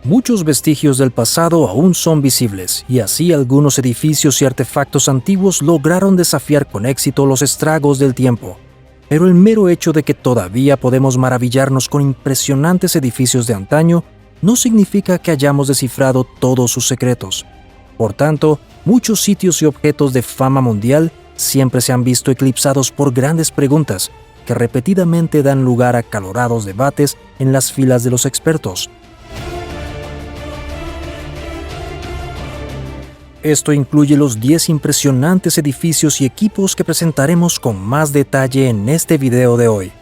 Muchos vestigios del pasado aún son visibles, y así algunos edificios y artefactos antiguos lograron desafiar con éxito los estragos del tiempo. Pero el mero hecho de que todavía podemos maravillarnos con impresionantes edificios de antaño no significa que hayamos descifrado todos sus secretos. Por tanto, muchos sitios y objetos de fama mundial siempre se han visto eclipsados por grandes preguntas que repetidamente dan lugar a acalorados debates en las filas de los expertos. Esto incluye los 10 impresionantes edificios y equipos que presentaremos con más detalle en este video de hoy.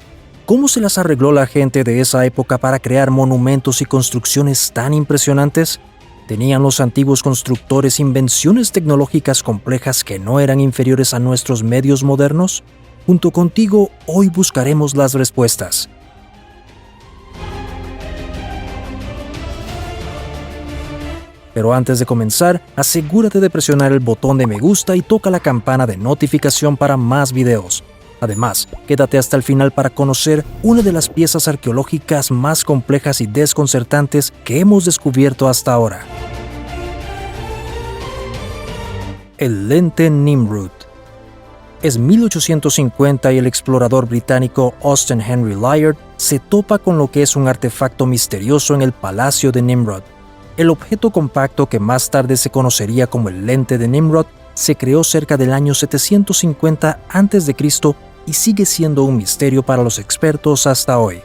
¿Cómo se las arregló la gente de esa época para crear monumentos y construcciones tan impresionantes? ¿Tenían los antiguos constructores invenciones tecnológicas complejas que no eran inferiores a nuestros medios modernos? Junto contigo, hoy buscaremos las respuestas. Pero antes de comenzar, asegúrate de presionar el botón de me gusta y toca la campana de notificación para más videos. Además, quédate hasta el final para conocer una de las piezas arqueológicas más complejas y desconcertantes que hemos descubierto hasta ahora. El lente Nimrud. Es 1850 y el explorador británico Austen Henry Layard se topa con lo que es un artefacto misterioso en el Palacio de Nimrod. El objeto compacto que más tarde se conocería como el lente de Nimrod se creó cerca del año 750 a.C. y sigue siendo un misterio para los expertos hasta hoy.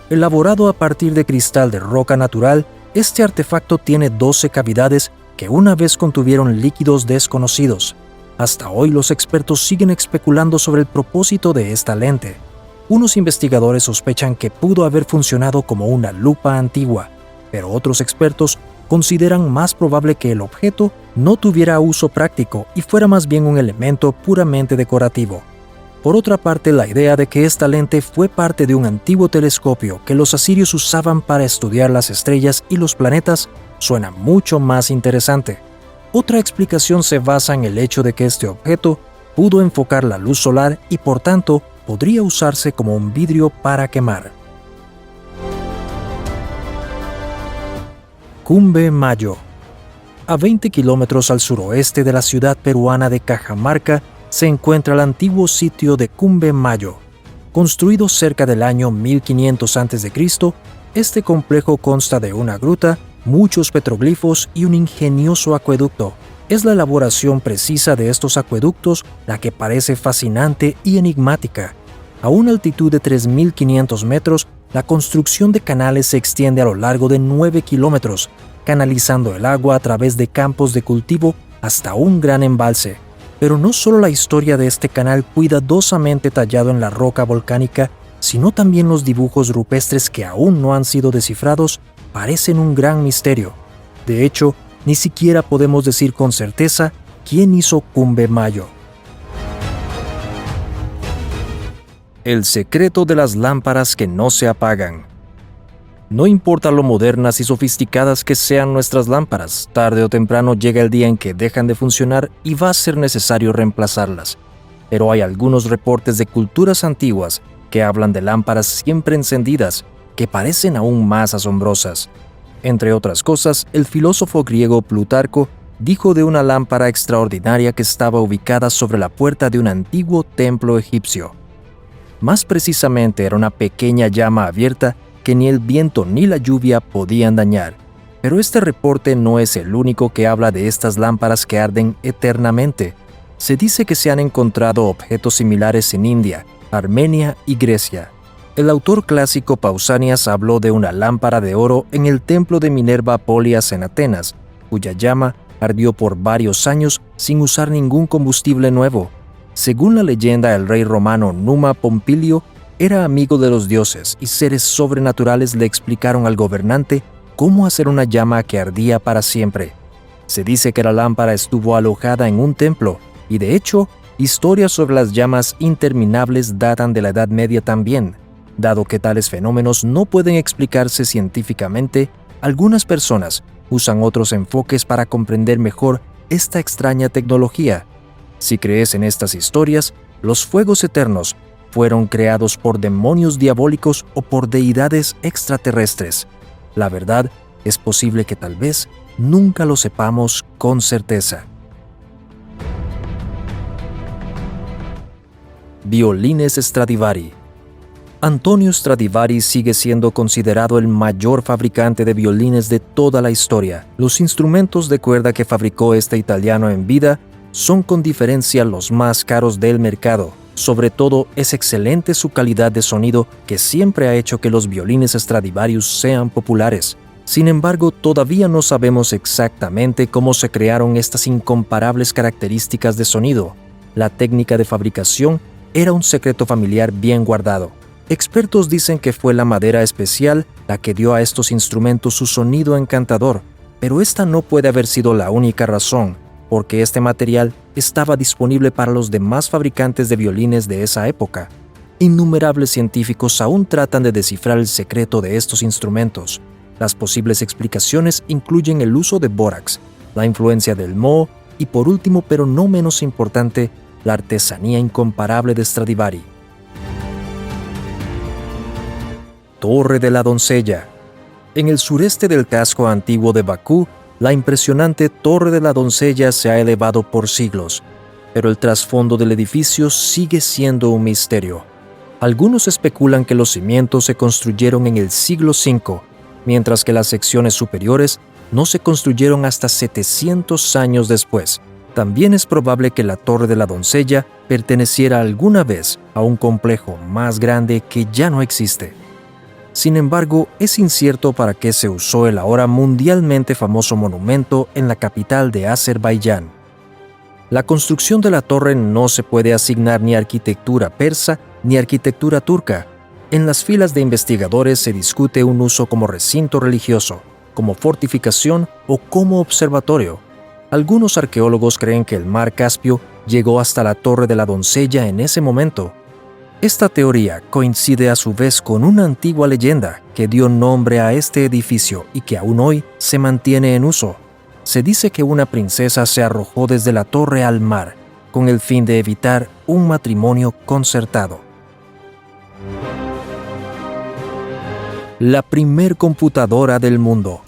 Elaborado a partir de cristal de roca natural, este artefacto tiene 12 cavidades que una vez contuvieron líquidos desconocidos. Hasta hoy los expertos siguen especulando sobre el propósito de esta lente. Unos investigadores sospechan que pudo haber funcionado como una lupa antigua, pero otros expertos consideran más probable que el objeto no tuviera uso práctico y fuera más bien un elemento puramente decorativo. Por otra parte, la idea de que esta lente fue parte de un antiguo telescopio que los asirios usaban para estudiar las estrellas y los planetas suena mucho más interesante. Otra explicación se basa en el hecho de que este objeto pudo enfocar la luz solar y por tanto podría usarse como un vidrio para quemar. Cumbe Mayo. A 20 kilómetros al suroeste de la ciudad peruana de Cajamarca se encuentra el antiguo sitio de Cumbe Mayo. Construido cerca del año 1500 a.C., este complejo consta de una gruta, muchos petroglifos y un ingenioso acueducto. Es la elaboración precisa de estos acueductos la que parece fascinante y enigmática. A una altitud de 3.500 metros, la construcción de canales se extiende a lo largo de 9 kilómetros, canalizando el agua a través de campos de cultivo hasta un gran embalse. Pero no solo la historia de este canal cuidadosamente tallado en la roca volcánica, sino también los dibujos rupestres que aún no han sido descifrados parecen un gran misterio. De hecho, ni siquiera podemos decir con certeza quién hizo Cumbe Mayo. El secreto de las lámparas que no se apagan. No importa lo modernas y sofisticadas que sean nuestras lámparas, tarde o temprano llega el día en que dejan de funcionar y va a ser necesario reemplazarlas. Pero hay algunos reportes de culturas antiguas que hablan de lámparas siempre encendidas, que parecen aún más asombrosas. Entre otras cosas, el filósofo griego Plutarco dijo de una lámpara extraordinaria que estaba ubicada sobre la puerta de un antiguo templo egipcio. Más precisamente era una pequeña llama abierta que ni el viento ni la lluvia podían dañar. Pero este reporte no es el único que habla de estas lámparas que arden eternamente. Se dice que se han encontrado objetos similares en India, Armenia y Grecia. El autor clásico Pausanias habló de una lámpara de oro en el templo de Minerva Polias en Atenas, cuya llama ardió por varios años sin usar ningún combustible nuevo. Según la leyenda, el rey romano Numa Pompilio era amigo de los dioses y seres sobrenaturales le explicaron al gobernante cómo hacer una llama que ardía para siempre. Se dice que la lámpara estuvo alojada en un templo y, de hecho, historias sobre las llamas interminables datan de la Edad Media también. Dado que tales fenómenos no pueden explicarse científicamente, algunas personas usan otros enfoques para comprender mejor esta extraña tecnología. Si crees en estas historias, los fuegos eternos fueron creados por demonios diabólicos o por deidades extraterrestres. La verdad es posible que tal vez nunca lo sepamos con certeza. Violines Stradivari. Antonio Stradivari sigue siendo considerado el mayor fabricante de violines de toda la historia. Los instrumentos de cuerda que fabricó este italiano en vida son con diferencia los más caros del mercado. Sobre todo, es excelente su calidad de sonido, que siempre ha hecho que los violines Stradivarius sean populares. Sin embargo, todavía no sabemos exactamente cómo se crearon estas incomparables características de sonido. La técnica de fabricación era un secreto familiar bien guardado. Expertos dicen que fue la madera especial la que dio a estos instrumentos su sonido encantador, pero esta no puede haber sido la única razón, porque este material estaba disponible para los demás fabricantes de violines de esa época. Innumerables científicos aún tratan de descifrar el secreto de estos instrumentos. Las posibles explicaciones incluyen el uso de bórax, la influencia del moho y, por último pero no menos importante, la artesanía incomparable de Stradivari. Torre de la Doncella. En el sureste del casco antiguo de Bakú, la impresionante Torre de la Doncella se ha elevado por siglos, pero el trasfondo del edificio sigue siendo un misterio. Algunos especulan que los cimientos se construyeron en el siglo V, mientras que las secciones superiores no se construyeron hasta 700 años después. También es probable que la Torre de la Doncella perteneciera alguna vez a un complejo más grande que ya no existe. Sin embargo, es incierto para qué se usó el ahora mundialmente famoso monumento en la capital de Azerbaiyán. La construcción de la torre no se puede asignar ni a arquitectura persa ni a arquitectura turca. En las filas de investigadores se discute un uso como recinto religioso, como fortificación o como observatorio. Algunos arqueólogos creen que el mar Caspio llegó hasta la Torre de la Doncella en ese momento. Esta teoría coincide a su vez con una antigua leyenda que dio nombre a este edificio y que aún hoy se mantiene en uso. Se dice que una princesa se arrojó desde la torre al mar, con el fin de evitar un matrimonio concertado. La primer computadora del mundo.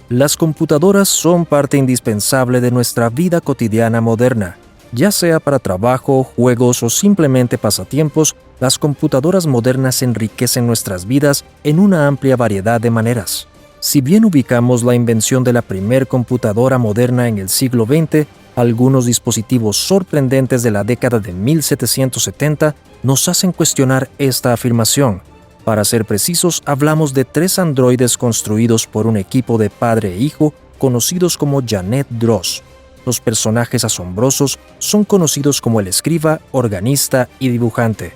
Las computadoras son parte indispensable de nuestra vida cotidiana moderna. Ya sea para trabajo, juegos o simplemente pasatiempos, las computadoras modernas enriquecen nuestras vidas en una amplia variedad de maneras. Si bien ubicamos la invención de la primer computadora moderna en el siglo XX, algunos dispositivos sorprendentes de la década de 1770 nos hacen cuestionar esta afirmación. Para ser precisos, hablamos de 3 androides construidos por un equipo de padre e hijo conocidos como Janet Dross. Los personajes asombrosos son conocidos como el escriba, organista y dibujante.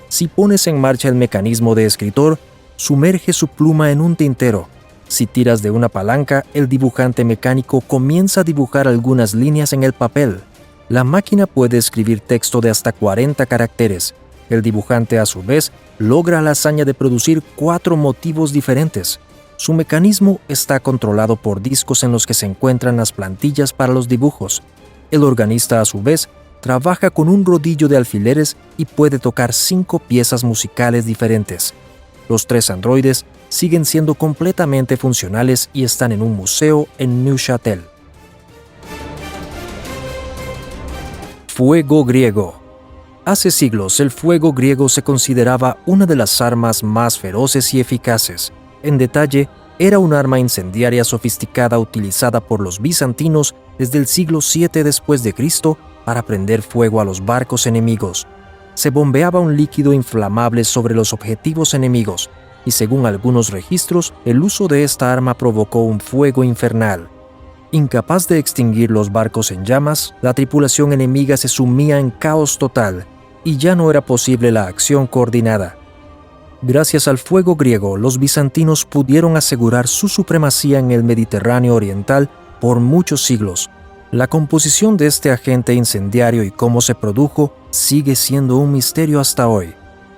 Si pones en marcha el mecanismo de escritor, sumerge su pluma en un tintero. Si tiras de una palanca, el dibujante mecánico comienza a dibujar algunas líneas en el papel. La máquina puede escribir texto de hasta 40 caracteres. El dibujante, a su vez, logra la hazaña de producir 4 motivos diferentes. Su mecanismo está controlado por discos en los que se encuentran las plantillas para los dibujos. El organista, a su vez, trabaja con un rodillo de alfileres y puede tocar 5 piezas musicales diferentes. Los 3 androides siguen siendo completamente funcionales y están en un museo en Neuchâtel. Fuego griego. Hace siglos, el fuego griego se consideraba una de las armas más feroces y eficaces. En detalle, era un arma incendiaria sofisticada utilizada por los bizantinos desde el siglo VII después de Cristo para prender fuego a los barcos enemigos. Se bombeaba un líquido inflamable sobre los objetivos enemigos, y según algunos registros, el uso de esta arma provocó un fuego infernal. Incapaz de extinguir los barcos en llamas, la tripulación enemiga se sumía en caos total, y ya no era posible la acción coordinada. Gracias al fuego griego, los bizantinos pudieron asegurar su supremacía en el Mediterráneo oriental por muchos siglos. La composición de este agente incendiario y cómo se produjo sigue siendo un misterio hasta hoy.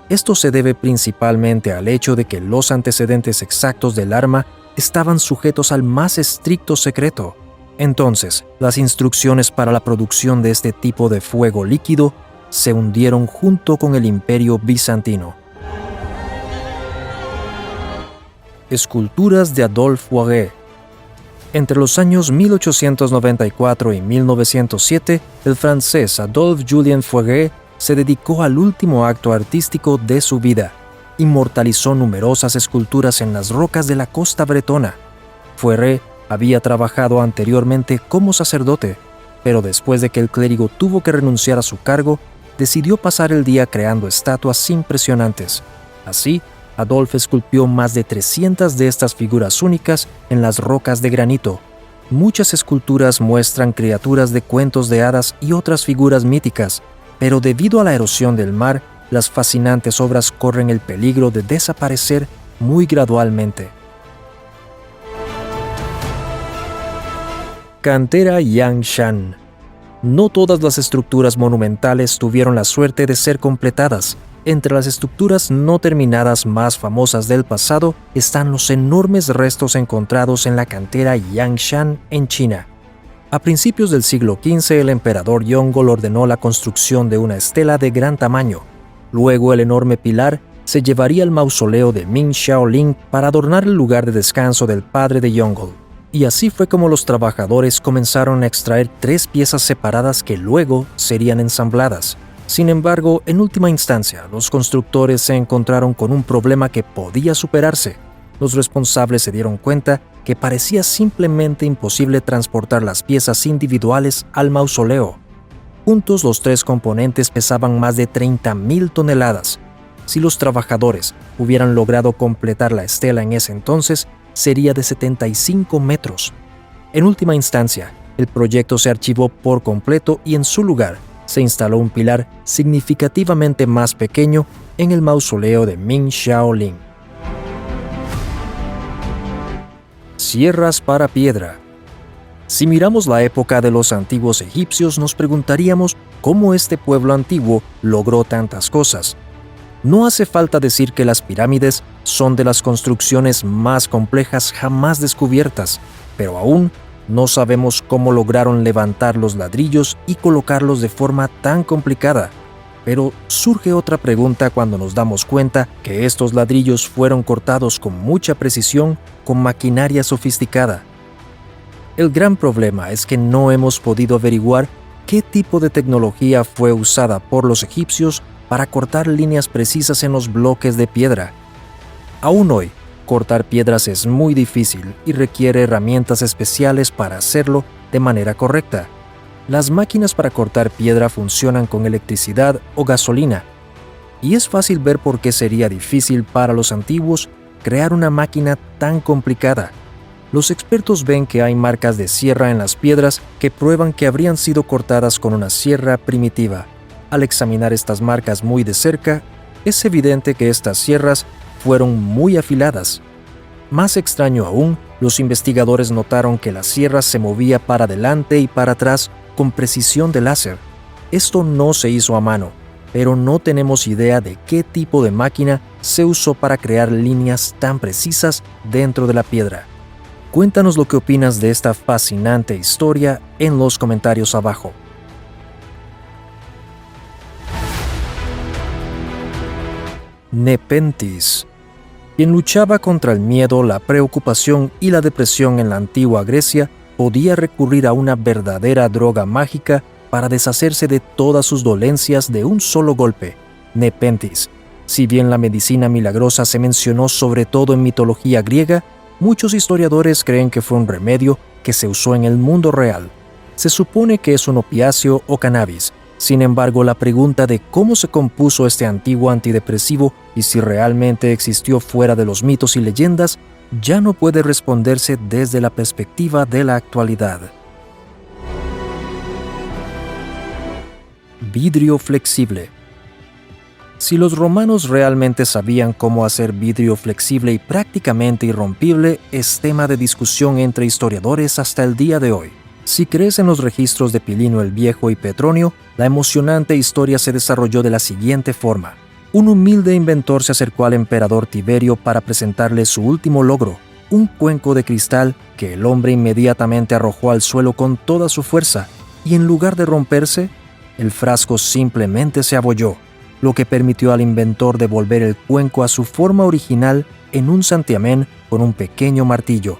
Esto se debe principalmente al hecho de que los antecedentes exactos del arma estaban sujetos al más estricto secreto. Entonces, las instrucciones para la producción de este tipo de fuego líquido se hundieron junto con el Imperio bizantino. Esculturas de Adolphe Poiret. Entre los años 1894 y 1907, el francés Adolphe Julien Fauré se dedicó al último acto artístico de su vida. Inmortalizó numerosas esculturas en las rocas de la costa bretona. Fauré había trabajado anteriormente como sacerdote, pero después de que el clérigo tuvo que renunciar a su cargo, decidió pasar el día creando estatuas impresionantes. Así, Adolphe esculpió más de 300 de estas figuras únicas en las rocas de granito. Muchas esculturas muestran criaturas de cuentos de hadas y otras figuras míticas, pero debido a la erosión del mar, las fascinantes obras corren el peligro de desaparecer muy gradualmente. Cantera Yangshan. No todas las estructuras monumentales tuvieron la suerte de ser completadas. Entre las estructuras no terminadas más famosas del pasado están los enormes restos encontrados en la cantera Yangshan en China. A principios del siglo XV, el emperador Yongle ordenó la construcción de una estela de gran tamaño. Luego, el enorme pilar se llevaría al mausoleo de Ming Xiaoling para adornar el lugar de descanso del padre de Yongle. Y así fue como los trabajadores comenzaron a extraer 3 piezas separadas que luego serían ensambladas. Sin embargo, en última instancia, los constructores se encontraron con un problema que podía superarse. Los responsables se dieron cuenta que parecía simplemente imposible transportar las piezas individuales al mausoleo. Juntos, los 3 componentes pesaban más de 30.000 toneladas. Si los trabajadores hubieran logrado completar la estela en ese entonces, sería de 75 metros. En última instancia, el proyecto se archivó por completo y en su lugar se instaló un pilar significativamente más pequeño en el mausoleo de Ming Xiaoling. Sierras para piedra. Si miramos la época de los antiguos egipcios, nos preguntaríamos cómo este pueblo antiguo logró tantas cosas. No hace falta decir que las pirámides son de las construcciones más complejas jamás descubiertas, pero aún no sabemos cómo lograron levantar los ladrillos y colocarlos de forma tan complicada. Pero surge otra pregunta cuando nos damos cuenta que estos ladrillos fueron cortados con mucha precisión con maquinaria sofisticada. El gran problema es que no hemos podido averiguar qué tipo de tecnología fue usada por los egipcios para cortar líneas precisas en los bloques de piedra. Aún hoy, cortar piedras es muy difícil y requiere herramientas especiales para hacerlo de manera correcta. Las máquinas para cortar piedra funcionan con electricidad o gasolina, y es fácil ver por qué sería difícil para los antiguos crear una máquina tan complicada. Los expertos ven que hay marcas de sierra en las piedras que prueban que habrían sido cortadas con una sierra primitiva. Al examinar estas marcas muy de cerca, es evidente que estas sierras fueron muy afiladas. Más extraño aún, los investigadores notaron que la sierra se movía para adelante y para atrás con precisión de láser. Esto no se hizo a mano, pero no tenemos idea de qué tipo de máquina se usó para crear líneas tan precisas dentro de la piedra. Cuéntanos lo que opinas de esta fascinante historia en los comentarios abajo. Nepenthes. Quien luchaba contra el miedo, la preocupación y la depresión en la antigua Grecia podía recurrir a una verdadera droga mágica para deshacerse de todas sus dolencias de un solo golpe: Nepenthes. Si bien la medicina milagrosa se mencionó sobre todo en mitología griega, muchos historiadores creen que fue un remedio que se usó en el mundo real. Se supone que es un opiáceo o cannabis. Sin embargo, la pregunta de cómo se compuso este antiguo antidepresivo y si realmente existió fuera de los mitos y leyendas ya no puede responderse desde la perspectiva de la actualidad. Vidrio flexible. Si los romanos realmente sabían cómo hacer vidrio flexible y prácticamente irrompible, es tema de discusión entre historiadores hasta el día de hoy. Si crees en los registros de Plinio el Viejo y Petronio, la emocionante historia se desarrolló de la siguiente forma. Un humilde inventor se acercó al emperador Tiberio para presentarle su último logro, un cuenco de cristal que el hombre inmediatamente arrojó al suelo con toda su fuerza, y en lugar de romperse, el frasco simplemente se abolló, lo que permitió al inventor devolver el cuenco a su forma original en un santiamén con un pequeño martillo.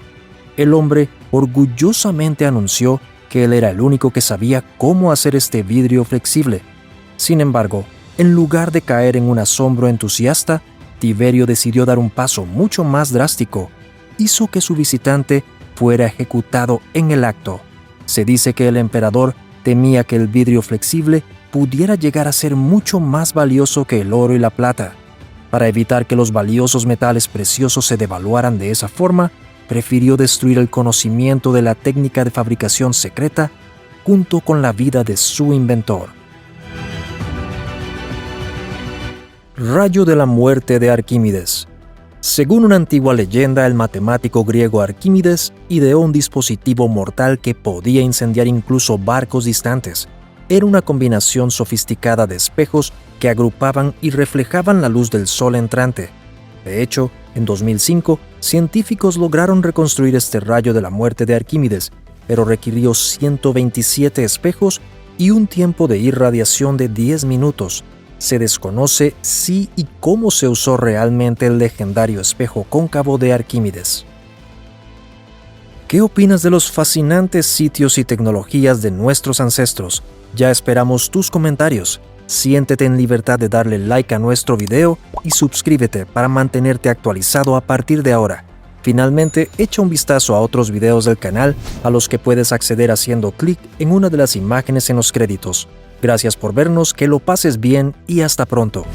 el hombre orgullosamente anunció que él era el único que sabía cómo hacer este vidrio flexible. Sin embargo, en lugar de caer en un asombro entusiasta, Tiberio decidió dar un paso mucho más drástico. Hizo que su visitante fuera ejecutado en el acto. Se dice que el emperador temía que el vidrio flexible pudiera llegar a ser mucho más valioso que el oro y la plata. Para evitar que los valiosos metales preciosos se devaluaran de esa forma, prefirió destruir el conocimiento de la técnica de fabricación secreta junto con la vida de su inventor. Rayo de la muerte de Arquímedes. Según una antigua leyenda, el matemático griego Arquímedes ideó un dispositivo mortal que podía incendiar incluso barcos distantes. Era una combinación sofisticada de espejos que agrupaban y reflejaban la luz del sol entrante. De hecho, en 2005, científicos lograron reconstruir este rayo de la muerte de Arquímedes, pero requirió 127 espejos y un tiempo de irradiación de 10 minutos. Se desconoce si y cómo se usó realmente el legendario espejo cóncavo de Arquímedes. ¿Qué opinas de los fascinantes sitios y tecnologías de nuestros ancestros? Ya esperamos tus comentarios. Siéntete en libertad de darle like a nuestro video y suscríbete para mantenerte actualizado a partir de ahora. Finalmente, echa un vistazo a otros videos del canal a los que puedes acceder haciendo clic en una de las imágenes en los créditos. Gracias por vernos, que lo pases bien y hasta pronto.